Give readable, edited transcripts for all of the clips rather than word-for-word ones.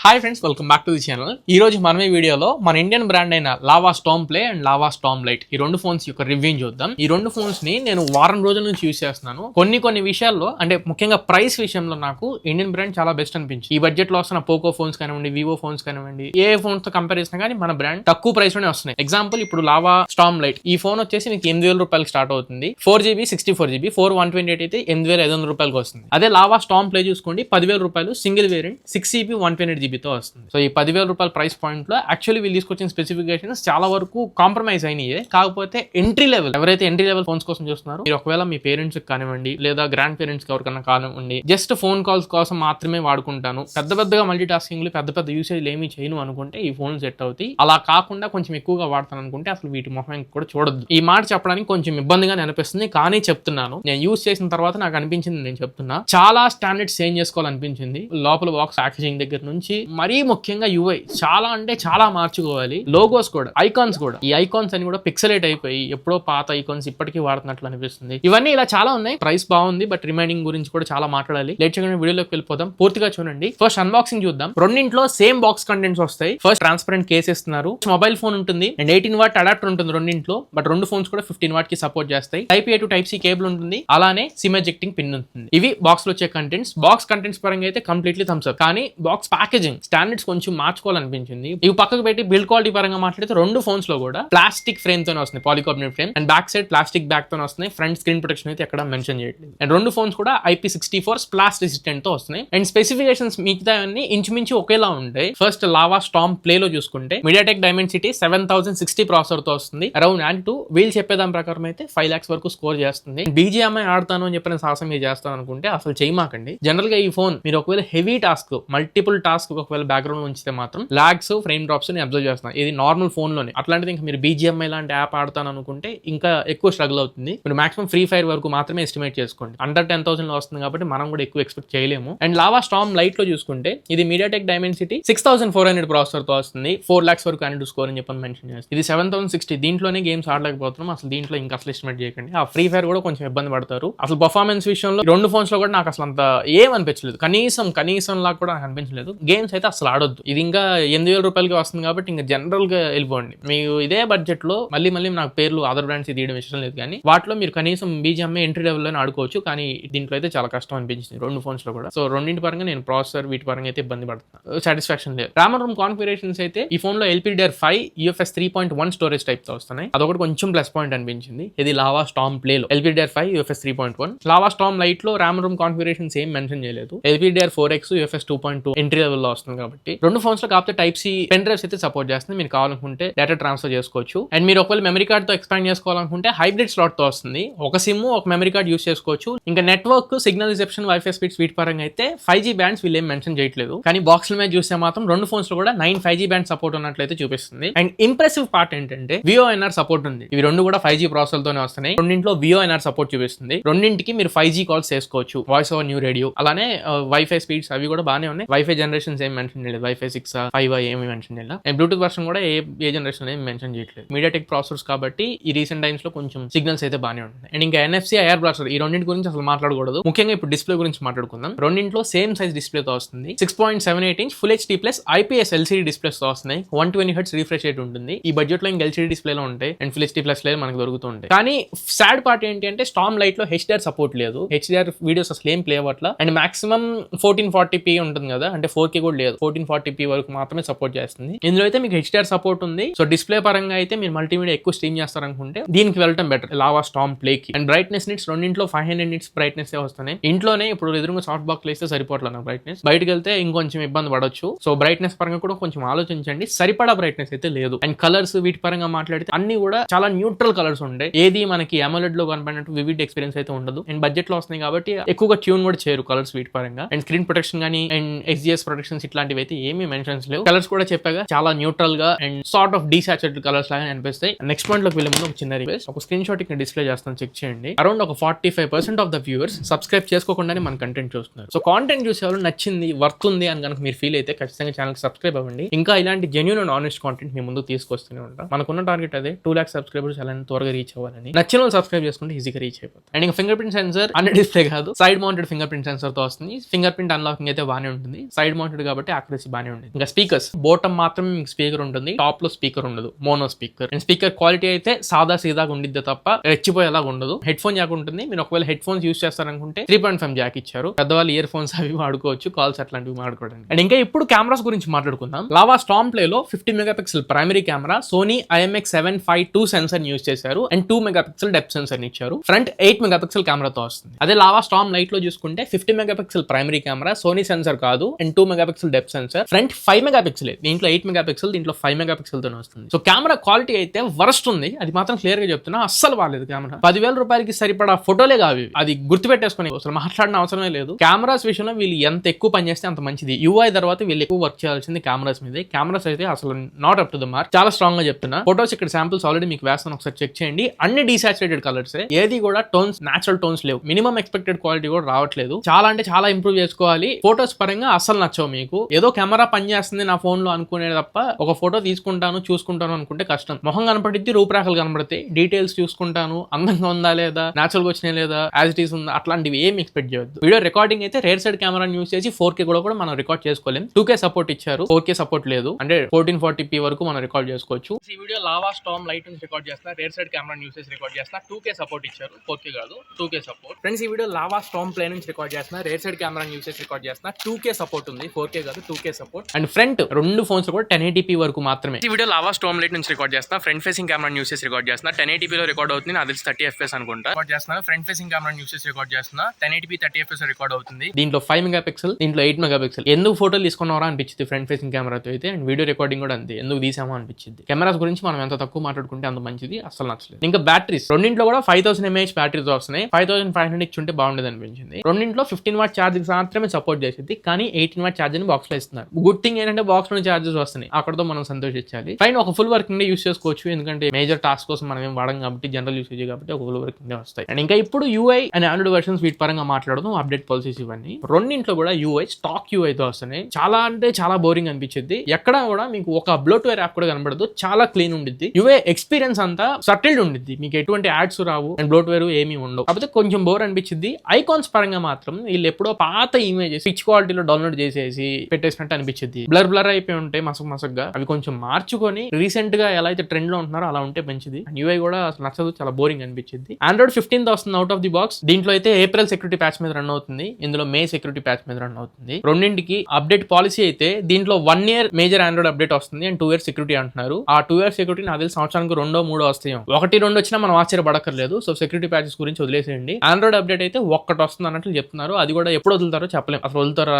Hi friends, welcome back to the channel. ఈ రోజు మనం ఈ వీడియోలో మన ఇండియన్ బ్రాండ్ అయిన lava Storm play and lava Storm light ఈ రెండు ఫోన్స్ యొక్క రివ్యూ చూద్దాం. ఈ రెండు ఫోన్స్ ని నేను వారం రోజుల నుంచి యూస్ చేస్తున్నాను. కొన్ని విషయాల్లో అంటే ముఖ్యంగా ప్రైస్ విషయంలో నాకు ఇండియన్ బ్రాండ్ చాలా బెస్ట్ అనిపించింది. ఈ బడ్జెట్ లో వస్తున్న పోకో ఫోన్స్ కానివ్వండి, వివో ఫోన్స్ కానివ్వండి, ఏ ఫోన్స్ తో కంపేర్ చేసినా కానీ మన బ్రాండ్ తక్కువ ప్రైస్ లోనే వస్తున్నాయి. ఎగ్జాంపుల్ ఇప్పుడు లావా స్టార్మ్ లైట్ ఈ ఫోన్ వచ్చేసి మీకు 8,000 రూపాయలు స్టార్ట్ అవుతుంది. 4GB 64GB 4128 అయితే 8,500 రూపాయలకు వస్తుంది. అదే లావా స్టార్మ్ ప్లే చూసుకోండి 10,000 రూపాయలు సింగిల్ వేరియంట్ 6GB 128GB తో వస్తుంది. సో ఈ 10,000 రూపాయల ప్రైస్ పాయింట్ లో యాక్చువల్లీ వీళ్ళు తీసుకొచ్చిన స్పెసిఫికేషన్స్ చాలా వరకు కాంప్రమైజ్ అయినాయి. కాకపోతే ఎంట్రీ లెవెల్ ఎవరైతే ఎంట్రీ లెవెల్ ఫోన్స్ కోసం చూస్తున్నారో, మీరు ఒకవేళ మీ పేరెంట్స్ కానివ్వండి లేదా గ్రాండ్ పేరెంట్స్ ఎవరికన్నా కానివ్వండి, జస్ట్ ఫోన్ కాల్స్ కోసం మాత్రమే వాడుకుంటాను, పెద్దగా మల్టీ టాస్కింగ్ పెద్ద యూసేజ్ ఏమీ చేయను అనుకుంటే ఈ ఫోన్ సెట్ అవుతాయి. అలా కాకుండా కొంచెం ఎక్కువగా వాడతాను అనుకుంటే అసలు వీటి మొహం కూడా చూడొద్దు. ఈ మాట చెప్పడానికి కొంచెం ఇబ్బందిగా అనిపిస్తుంది, కానీ చెప్తున్నాను. నేను యూస్ చేసిన తర్వాత నాకు అనిపించింది నేను చెప్తున్నా. చాలా స్టాండర్డ్స్ చేంజ్ చేసుకోవాలనిపించింది. లోపల బాక్స్ ప్యాకేజింగ్ దగ్గర నుంచి మరీ ముఖ్యంగా యూఐ చాలా అంటే చాలా మార్చుకోవాలి. లోగోస్ కూడా, ఐకాన్స్ కూడా, ఈ ఐకాన్స్ అని కూడా పిక్సలేట్ అయిపోయి ఎప్పుడో పాత ఐకాన్స్ ఇప్పటికీ వాడుతున్నట్లు అనిపిస్తుంది. ఇవన్నీ ఇలా చాలా ఉన్నాయి. ప్రైస్ బాగుంది, బట్ రిమైనింగ్ గురించి కూడా చాలా మాట్లాడాలి. లేట్ చేయకుండా వీడియోలోకి వెళ్ళిపోదాం. పూర్తిగా చూడండి. ఫస్ట్ అన్బాక్సింగ్ చూద్దాం. రెండింట్లో సేమ్ బాక్స్ కంటెంట్స్ వస్తాయి. ఫస్ట్ ట్రాన్స్పరెంట్ కేస్ ఇస్తున్నారు. మొబైల్ ఫోన్ ఉంటుంది అండ్ 18W అడాప్టర్ ఉంటుంది రెండింట్లో. బట్ రెండు ఫోన్స్ కూడా 15W కి సపోర్ట్ చేస్తాయి. Type-A to Type-C కేబుల్ ఉంటుంది. అలానే సిమ్ ఎజెక్టింగ్ పిన్ ఉంటుంది. ఇవి బాక్స్ లో వచ్చే కంటెంట్స్. బాక్స్ కంటెంట్స్ పరంగా అయితే కంప్లీట్లీ థమ్స్ అప్. కానీ బాక్స్ ప్యాకేజింగ్ స్టాండర్డ్స్ కొంచెం మార్చుకోవాలనిపించింది. ఇవి పక్కకు పెట్టి బిల్డ్ క్వాలిటీ పరంగా మాట్లాడితే రెండు ఫోన్స్ లో కూడా ప్లాస్టిక్ ఫ్రేమ్ తోనే వస్తుంది, polycarbonate frame, and back side plastic back తోనే వస్తున్నాయి. ఫ్రంట్ స్క్రీన్ ప్రొటెక్షన్ అయితే ఎక్కడ మెన్షన్ చేయట్లేదు. అండ్ రెండు ఫోన్స్ కూడా IP64 స్ప్లాష్ రెసిస్టెంట్ తో వస్తున్నాయి. అండ్ స్పెసిఫికేషన్స్ మిగతా అన్ని ఇంచుమించు ఒకేలా ఉంటాయి. ఫస్ట్ లావా స్టార్మ్ ప్లే లో చూసుకుంటే MediaTek Dimensity 7060 ప్రాసెసర్ తో వస్తుంది. అరౌండ్ అండ్ వీళ్ళు చెప్పేదాని ప్రకారం అయితే 5 lakhs వరకు స్కోర్ చేస్తుంది. BGMI ఆడతాను అని చెప్పిన సాహసం మీరు చేస్తాను అనుకుంటే అసలు చేయమాకండి. జనరల్ గా ఈ ఫోన్ మీరు ఒకవేళ హెవీ టాస్క్, మల్టిపుల్ టాస్క్ ఒకవేళ బ్యాక్గ్రౌండ్ ఉంచితే మాత్రం లాగ్స్, ఫ్రేమ్ డ్రాప్స్ ని అబ్జర్వ్ చేస్తున్నాను. ఇది నార్మల్ ఫోన్ లోనే. అట్లాంటిది ఇంకా మీరు BGMI లాంటి యాప్ ఆడతాను అనుకుంటే ఇంకా ఎక్కువ స్ట్రగుల్ అవుతుంది. మీరు మాక్సిమం ఫ్రీ ఫైర్ వరకు మాత్రమే ఎస్టిమేట్ చేసుకోండి. అండర్ 10,000 లో వస్తుంది కాబట్టి మనం కూడా ఎక్కువ ఎక్స్పెక్ట్ చేయలేము. అండ్ లావా స్టార్మ్ లైట్ లో చూసుకుంటే ఇది MediaTek Dimensity 6400 ప్రాసెసర్ తో వస్తుంది. 4 lakhs వరకు అండ్ స్కోర్ అని చెప్పని మెన్షన్ చేస్తుంది. ఇది 7060. దీంట్లోనే గేమ్స్ ఆడలేకపోతున్నాం. అసలు దీంట్లో ఇంకా అసలు ఎస్టిమేట్ చేయకండి. ఆ ఫ్రీ ఫైర్ కూడా కొంచెం ఇబ్బంది పడతారు. అసలు పర్ఫార్మెన్స్ విషయంలో రెండు ఫోన్స్ లో కూడా నాకు అసలు అంత ఏం అనిపించలేదు. కనీసం లాగా కూడా నాకు అనిపించలేదు. గేమ్స్ అయితే అసలు ఆడొద్దు. ఇది ఇంకా 8,000 రూపాయలకి వస్తుంది కాబట్టి ఇంకా జనరల్ గా వెళ్ళిపోండి. మీకు ఇదే బడ్జెట్ లో మళ్ళీ నాకు పేర్లు అదర్ బ్రాండ్స్ తీయడం ఇష్టం లేదు, కానీ వాటిలో మీరు కనీసం BGMI ఎంట్రీ లెవెల్ లోనే ఆడుకోవచ్చు. కానీ దీంట్లో అయితే చాలా కష్టం అనిపించింది రెండు ఫోన్స్ లో కూడా. సో రెండింటి పరంగా నేను ప్రాసెసర్ వీటి పరంగా అయితే ఇబ్బంది పడుతున్నాను. సాటిస్ఫాక్షన్ లేదు. RAM and ROM కాన్ఫిగరేషన్స్ అయితే ఈ ఫోన్ లో LPDDR5 UFS 3.1 స్టోరేజ్ టైప్ తో వస్తున్నాయి. అదొకటి కొంచెం ప్లస్ పాయింట్ అనిపించింది. ఇది లావా స్టార్మ్ ప్లే లో LPDDR5 UFS 3.1. Lava Storm Lite లో RAM and ROM కాన్ఫిగరేషన్స్ ఏం మెన్షన్ చేయలేదు. LPDDR4X UFS 2.2 ఎంట్రీ లెవెల్ లో వస్తుంది కాబట్టి రెండు ఫోన్స్ లో కాకపోతే Type-C పెన్ డ్రైవ్స్ అయితే సపోర్ట్ చేస్తుంది. మీరు కావాలనుకుంటే డేటా ట్రాన్స్ఫర్ చేసుకోవచ్చు. అండ్ మీరు ఒకవేళ మెమరీ కార్డ్ తో ఎక్స్పాండ్ చేసుకోవాలనుకుంటే హైబ్రిడ్ స్లాట్ తో వస్తుంది. ఒక సిమ్ ఒక మెమరీ కార్డ్ యూస్ చేసుకోవచ్చు. ఇంకా network, signal reception, wifi speed వీటి పరంగా అయితే 5G బ్యాండ్స్ వీళ్ళు ఏం మెన్షన్ చేయట్లేదు. కానీ బాక్స్ మీద చూస్తే మాత్రం రెండు ఫోన్స్ లో కూడా 9 5G బ్యాండ్ సపోర్ట్ ఉన్నట్లయితే చూపిస్తుంది. అండ్ ఇంప్రెసివ్ పార్ట్ ఏంటంటే VoNR సపోర్ట్ ఉంది. ఇవి రెండు కూడా 5G ప్రాసెసర్ తోనే వస్తున్నాయి. రెండింటిలో VoNR సపోర్ట్ చూపిస్తుంది. రెండింటికి మీరు 5G కాల్స్ చేసుకోవచ్చు. వాయిస్ ఓవర్ న్యూ రేడియో, అలానే వైఫై స్పీడ్స్ అవి కూడా బాగానే ఉన్నాయి. వైఫై జనరేషన్స్ ఏం మెన్షన్ చేయలేదు. వైఫై 6 5 ఏమి మెన్షన్ చేయలేదు. అండ్ బ్లూటూత్ వర్షన్ కూడా ఏ జనరేషన్ ఏం మెన్షన్ చేయట్లేదు. MediaTek ప్రాసెసర్స్ కాబట్టి ఈ రీసెంట్ టైమ్స్ లో కొంచెం సిగ్నల్స్ అయితే బాగానే ఉంటాయి. అండ్ ఇంకా NFC IR బ్లాస్టర్ ఈ రెండింటి గురించి అసలు మాట్లాడకూడదు. ముఖ్యంగా ఇప్పుడు డిస్ప్లే గురించి మాట్లాడుకుందాం. రెండింట్లో సేమ్ సైజ్ డిస్ప్లే తో వస్తుంది. 6.78 inch Full HD Plus IPS LCD displays తో వస్తున్నాయి. 120 Hz రిఫ్రెష్ రేట్ ఉంటుంది. ఈ బడ్జెట్ లో ఇంకా LCD డిస్ప్లే లో ఉంటాయి అండ్ Full HD Plus మనకు దొరుకుతూ ఉంటాయి. కానీ సాడ్ పార్ట్ ఏంటి అంటే స్టార్మ్ లైట్ లో HDR సపోర్ట్ లేదు. HDR వీడియోస్ అసలు ఏం ప్లే అవ్వట్లా. అండ్ మాక్సిమం 1440p ఉంటుంది కదా, అంటే 4K కూడా లేదు. 1440p వరకు మాత్రమే సపోర్ట్ చేస్తుంది. ఇందులో అయితే మీకు HDR సపోర్ట్ ఉంది. సో డిస్ప్లే పరంగా అయితే మీరు మల్టీమీడియా ఎక్కువ స్ట్రీమ్ చేస్తారనుకుంటే దీనికి వెళ్ళటం బెటర్ లావా స్టార్మ్ ప్లే కి. అండ్ బ్రైట్నెస్ నిట్స్ రెండింట్లో 500 nits బ్రైట్నెస్ వస్తున్నాయి. ఇంట్లోనే ఇప్పుడు ఎదురుగా సాఫ్ట్ బాక్స్ వేస్తే సరిపోవట్లేదు నాకు బ్రైట్నెస్. బయటకు వెళ్తే ఇంకొంచెం ఇబ్బంది పడొచ్చు. సో బ్రైట్నెస్ పరంగా కూడా కొంచెం ఆలోచించండి. సరిపడా బ్రైట్నెస్ అయితే లేదు. అండ్ కలర్స్ వీటి పరంగా మాట్లాడితే అన్ని కూడా చాలా న్యూట్రల్ కలర్స్ ఉంటాయి. ఏది మనకి AMOLED లో కనపడినట్టు వివిడ్ ఎక్స్పీరియన్స్ అయితే ఉండదు. అండ్ బడ్జెట్ లో వస్తున్నాయి కాబట్టి ఎక్కువగా ట్యూన్ కూడా చేయరు కలర్స్ వీటి పరంగా. అండ్ స్క్రీన్ ప్రొటెక్షన్ కానీ అండ్ XGS ప్రొటెక్షన్స్ ఇట్లాంటివి అయితే ఏమీ మెన్షన్స్ లేవు. కలర్స్ కూడా చెప్పాగా చాలా న్యూట్రల్ గా అండ్ సార్ట్ ఆఫ్ డీసాచురేటెడ్ కలర్స్ లాగా అనిపిస్తాయి. నెక్స్ట్ పాయింట్ లోకి వెళ్ళే ముందు ఒక చిన్న రిక్వెస్ట్, ఒక స్క్రీన్ షాట్ ఇక్కడ డిస్ప్లే చేస్తాను, చెక్ చేయండి. అరౌండ్ ఒక 45% ఆఫ్ ద వ్యూవర్స్ సబ్స్క్రైబ్ చేసుకోకుండానే మన కంటెంట్ చూస్తున్నారు. సో కాంటెంట్ చూసే వాళ్ళు నచ్చింది, వర్త్ ఉంది అని కనుక మీరు ఫీల్ అయితే ఖచ్చితంగా ఛానల్ సబ్స్క్రైబ్ అవ్వండి. ఇంకా ఇలాంటి జెన్యూన్ అండ్ ఆనెస్ట్ కాంటెంట్ మీ ముందు తీసుకొస్తూనే ఉంటాం. మనకున్న టార్గెట్ అదే 2 lakhs సబ్స్క్రైబర్స్ ఎలా త్వరగా రీచ్ అవ్వాలని. నచ్చిన వాళ్ళు సబ్స్క్రైబ్ చేసుకుంటే ఈజీగా రీచ్ అయిపోతుంది. అండ్ ఇంకా ఫింగర్ ప్రింట్ సెన్సర్ అన్ని డిస్ప్లే కాదు, side mounted finger print sensor తో వస్తుంది. ఫింగర్ ప్రింట్ అన్లాకింగ్ అయితే బాగానే ఉంటుంది. సైడ్ మౌంటెడ్ కాబట్టి యాక్యురసీ బాగానే ఉంది. ఇంకా స్పీకర్స్ బోటం మాత్రమే మీకు స్పీకర్ ఉంటుంది, టాప్ లో స్పీకర్ ఉండదు, mono speaker. And speaker quality అయితే సాదా సీదాగా ఉండిద్ది తప్ప రెచ్చిపోయేలాగా ఉండదు. హెడ్ ఫోన్ జాక్ ఉంటుంది. మీరు ఒకవేళ హెడ్ ఫోన్స్ యూస్ చేస్తారనుకుంటే 3.5 జాక్ ఇచ్చారు. పెద్దవాళ్ళు ఇయర్ ఫోన్స్ అవి వాడుకోవచ్చు, కాల్స్ అట్లాంటివి వాడుకోవడానికి. అండ్ ఇంకా ఇప్పుడు కెమెరాస్ గురించి మాట్లాడుకుందాం. లావా స్టార్మ్ ప్లే లో 50 megapixel primary camera, Sony IMX752 sensor use చేశారు అండ్ 2 మెగాపిక్సెల్ డెప్త్ సెన్సర్ ఇచ్చారు. ఫ్రంట్ 8 మెగాపిక్సెల్ కెమెరాతో వస్తుంది. అదే లావా స్టార్మ్ లైట్ లో చూసుకుంటే 50 megapixel primary camera, Sony sensor కాదు, and 2 megapixel depth sensor. Front 5 megapixel, దీంట్లో 8 మెగాపిక్సెల్, దీంట్లో 5 మెగాపిక్సెల్ తో వస్తుంది. సో కెమెరా క్వాలిటీ అయితే వరస్ట్ ఉంది, అది మాత్రం క్లియర్ గా చెప్తున్నా. అస్సలు బాగాలేదు కెమెరా. 10,000 రూపాయలకి సరిపడా ఫోటోలే కావు, అది గుర్తుపెట్టేసుకుని అసలు మాట్లాడిన అవసరమే లేదు. కెమెరాస్ విషయంలో వీళ్ళు ఎంత ఎక్కువ పని చేస్తే అంత మంచిది. UI తర్వాత వీళ్ళు ఎక్కువ వర్క్ చేయాల్సింది కెమెరాస్ మీద. కెమెరాస్ అయితే అసలు not up to the mark. చాలా స్ట్రాంగ్ గా చెప్తున్నా. ఫోటోస్ ఇక్కడ శాంపుల్స్ ఆల్రెడీ మీకు వేస్తాను, ఒకసారి చెక్ చేయండి. అన్ని డీసాచురేటెడ్ కలర్స్, ఏది కూడా టోన్స్ నేచురల్ టోన్స్ లేవు. మినిమం ఎక్స్పెక్టెడ్ క్వాలిటీ కూడా రావట్లేదు. చాలా అంటే చాలా ఇంప్రూవ్ చేసుకోవాలి. ఫోటోస్ పరంగా అసలు నచ్చవు మీకు. ఏదో కెమెరా పని చేస్తుంది నా ఫోన్ లో అనుకునే తప్ప ఒక ఫోటో తీసుకుంటాను చూసుకుంటాను అనుకుంటే కష్టం. మొహం కనపడిద్ది, రూపురేఖలు కనబడతాయి, డీటెయిల్స్ చూసుకుంటాను, అందంగా ఉందా లేదా, నేచురల్ గా వచ్చినా లేదా, యాజ్ ఇట్ ఈస్ ఉందా, అట్లాంటివి ఏం ఎక్స్పెక్ట్ చేయొద్దు. వీడియో రికార్డింగ్ అయితే రేర్ సైడ్ కెమెరా యూస్ చేసి 4K కూడా మనం రికార్డ్ చేసుకోలేం. 2K సపోర్ట్ ఇచ్చారు, 4K సపోర్ట్ లేదు. అంటే 1440p వరకు మనం రికార్డ్ చేసుకోవచ్చు. ఈ వీడియో లావా స్టార్మ్ లైట్ నుంచి రికార్డ్ చేస్తున్నా, రేర్ సైడ్ కెమెరా యూస్ చేసి రికార్డ్ చేస్తున్నా. 2K సపోర్ట్ ఇచ్చారు, 4K కాదు, 2K సపోర్ట్. ఫ్రెండ్స్ ఈ వీడియో లావా స్టార్మ్ ప్లే నుంచి రికార్డ్ చేస్తున్నా, రేర్ సైడ్ కెమెరా యూస్ చేసి రికార్డ్ చేస్తున్నా. 2K సపోర్ట్ ఉంది, 4K కాదు, 2K సపోర్ట్. అండ్ ఫ్రంట్ రెండు ఫోన్స్ కూడా 1080p వరకు మాత్రమే. ఈ వీడియో లావా స్టార్మ్ లైట్ నుంచి రికార్డ్ చేస్తున్నా, ఫ్రంట్ ఫేసింగ్ కెమెరా యూస్ చేసి రికార్డ్ చేస్తున్నా. 1080p లో రికార్డ్ అవుతుంది, నాకు తెలిసి 30 FPS అనుకుంటా. రికార్డ్ చేస్తున్నా, ఫ్రంట్ ఫేసింగ్ కెమెరా యూస్ చేసి రికార్డ్ చేస్తున్నా. 1080p 30 FPS రికార్డ్ అవుతుంది. దీంట్లో 5 మెగాపిక్సెల్, దీంట్లో 8 మెగాపిక్సెల్. ఎందుకు ఫోటోలు తీసుకున్నారా అనిపించింది ఫ్రంట్ ఫేసింగ్ కెమెరాతో అయితే. అండ్ వీడియో రికార్డింగ్ కూడా అంతే, ఎందుకు తీసామో అనిపించింది. కెమెరాస్ గురించి మనం ఎంత తక్కువ మాట్లాడుకుంటే అంత మంచిది, అసలు నచ్చలేదు. ఇంకా బ్యాటరీస్ రెండింట్లో కూడా 5000 mAh బ్యాటరీస్ వస్తున్నాయి. 5500 ఇచ్చుంటే బాగుండేది అనిపించింది. రెండింట్లో 15 వాట్ ఛార్జింగ్ మాత్రమే సపోర్ట్ చేసింది, కానీ 18 వాట్ ఛార్జింగ్ బాక్స్ లో ఇస్తున్నారు. గుడ్ థింగ్ ఏంటంటే బాక్స్ లో చార్జెస్ వస్తున్నాయి, అక్కడతో మనం సంతోషించాలి. ఫైన్, ఒక ఫుల్ వర్కింగ్ డే యూస్ చేసుకోవచ్చు, ఎందుకంటే మేజర్ టాస్క్ కోసం మనం ఏం వాడడం కాబట్టి, జనరల్ యూసేజ్ కాబట్టి ఒక ఫుల్ వర్కింగ్ డే వస్తాయి. అండ్ ఇంకా ఇప్పుడు UI అండ్ ఆండ్రాయిడ్ వర్షన్స్ వీటి పరంగా మాట్లాడడం, అప్డేట్ పాలసీస్ ఇవన్నీ రెండింట్లో కూడా UI స్టాక్ UI తో వస్తున్నాయి. చాలా అంటే చాలా బోరింగ్ అనిపించింది. ఎక్కడ కూడా మీకు ఒక బ్లోట్వేర్ యాప్ కూడా కనబడదు, చాలా క్లీన్ ఉండిద్ది. UI ఎక్స్పీరియన్స్ అంతా సటిల్డ్ ఉండిద్ది, మీకు ఎటువంటి యాడ్స్ రావు అండ్ బ్లోట్వేర్ ఏమీ ఉండవు. కాకపోతే కొంచెం బోర్ అనిపించింది. ఐకాన్స్ పరంగా మాత్రం వీళ్ళు ఎప్పుడో పాత ఇమేజెస్ పిచ్ క్వాలిటీలో డౌన్లోడ్ చేసేసి పెట్టేసినట్టు అనిపించింది. బ్లర్ అయిపోయి ఉంటాయి మసగ్గా. అవి కొంచెం మార్చుకొని రీసెంట్ గా ఎలా అయితే ట్రెండ్ లో ఉంటున్నారో అలా ఉంటే మంచిది. UI కూడా అసలు నచ్చదు, చాలా బోరింగ్ అనిపించింది. ఆండ్రాయిడ్ 15 వస్తుంది అవుట్ ఆఫ్ ది బాక్స్. దీంట్లో అయితే ఏప్రిల్ సెక్యూరిటీ ప్యాచ్ మీద రన్ అవుతుంది, ఇందులో మే సెక్యూరిటీ ప్యాచ్ మీద రన్ అవుతుంది. రెండింటికి అప్డేట్ పాలసీ అయితే దీంట్లో 1 year మేజర్ ఆండ్రాయిడ్ అప్డేట్ వస్తుంది అండ్ 2 years సెక్యూరిటీ అంటున్నారు. ఆ 2 years సెక్యూరిటీ నాకు తెలిసి సంవత్సరానికి 2-3 వస్తాయి. 1-2 వచ్చినా మనం ఆశ్చర్యపడక్కర్లేదు. సో సెక్యూరిటీ ప్యాచెస్ గురించి వదిలేసేయండి. ఆండ్రాయిడ్ అప్డేట్ అయితే ఒక్కటి వస్తుంది అన్నట్లు చెప్తున్నారు. అది కూడా ఎప్పుడు వదులుతారో చెప్పలేం, అసలు వదులుతారో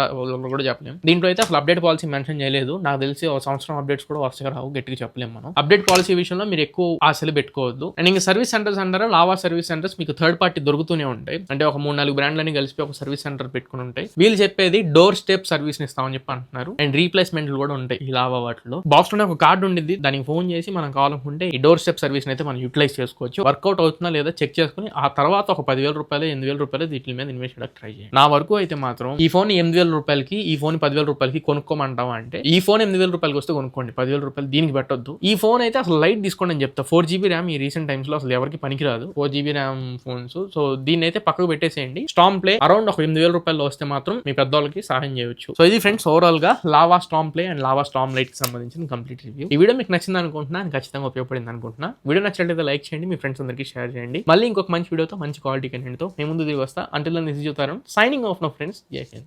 కూడా చెప్పలేం. దీంట్లో అయితే అసలు అప్డేట్ పాలసీ మెన్షన్ చేయలేదు. నాకు తెలిసి ఒక సంవత్సరం అప్డేట్స్ కూడా వస్తాయి రావు, గట్టిగా చెప్పలేము మనం. అప్డేట్ పాలసీ విషయంలో మీరు ఎక్కువ ఆశలు పెట్టుకోవద్దు. అండ్ ఇంకా సర్వీస్ సెంటర్స్ అంటారా, లావా సర్వీస్ సెంటర్స్ మీకు థర్డ్ పార్టీ దొరుకుతూనే ఉంటాయి. అంటే ఒక 3-4 బ్రాండ్లని కలిపి ఒక సర్వీస్ సెంటర్ పెట్టుకుని ఉంటాయి. వీళ్ళు చెప్పేది డోర్ స్టెప్ సర్వీస్ ఇస్తామని చెప్పి అంటున్నారు. అండ్ రీప్లేస్మెంట్లు కూడా ఉంటాయి ఈ లావా వాటిలో. బాక్స్ లోనే ఒక కార్డు ఉండిద్ది, దానికి ఫోన్ చేసి మనం కావాలనుకుంటే ఈ డోర్ స్టెప్ సర్వీస్ అయితే మనం యూటిలైజ్ చేసుకోవచ్చు. వర్కౌట్ అవుతుందా లేదా చెక్ చేసుకుని ఆ తర్వాత ఒక 10,000 రూపాయలు 8,000 రూపాయలు వీటి మీద ఇన్వెస్ట్ చేయడానికి ట్రై చేయండి. నా వరకు అయితే మాత్రం ఈ ఫోన్ 8,000 రూపాయలకి, ఈ ఫోన్ 10,000 రూపాయలకి కొనుక్కోమంటావా అంటే ఈ ఫోన్ 8,000 రూపాయలకి వస్తే కొనుక్కోండి, 10,000 రూపాయలు దీనికి పెట్టొద్దు. ఈ ఫోన్ అయితే అసలు లైట్ తీసుకోండి అని చెప్తా. 4GB ర్యామ్ ఈ రీసెంట్ టైమ్స్ లో అసలు ఎవరికి పనికిరాదు 4GB ర్యామ్ ఫోన్స్. సో దీన్ని అయితే పక్కకు పెట్టేసేయండి. స్టార్మ్ ప్లే అరౌండ్ ఒక 8,000 రూపాయలు వస్తే మాత్రం మీ పెద్దవాళ్ళకి సహాయం చేయొచ్చు. సో ఇది ఫ్రెండ్స్ ఓవరాల్ గా lava Storm play and lava Storm light కి సంబంధించిన కంప్లీట్ రివ్యూ. ఈ వీడియో మీకు నచ్చింది అనుకుంటున్నా, ఖచ్చితంగా ఉపయోగపడింది అనుకుంటున్నా. వీడియో నచ్చినట్లయితే లైక్ చేయండి, మీ ఫ్రెండ్స్ అందరికీ షేర్ చేయండి. మళ్ళీ ఇంకొక మంచి వీడియోతో మంచి క్వాలిటీ కంటెంట్ తో మేము ముందు తిరిగి వస్తా. Until then this is your Tarun signing off now friends. Jai Hind.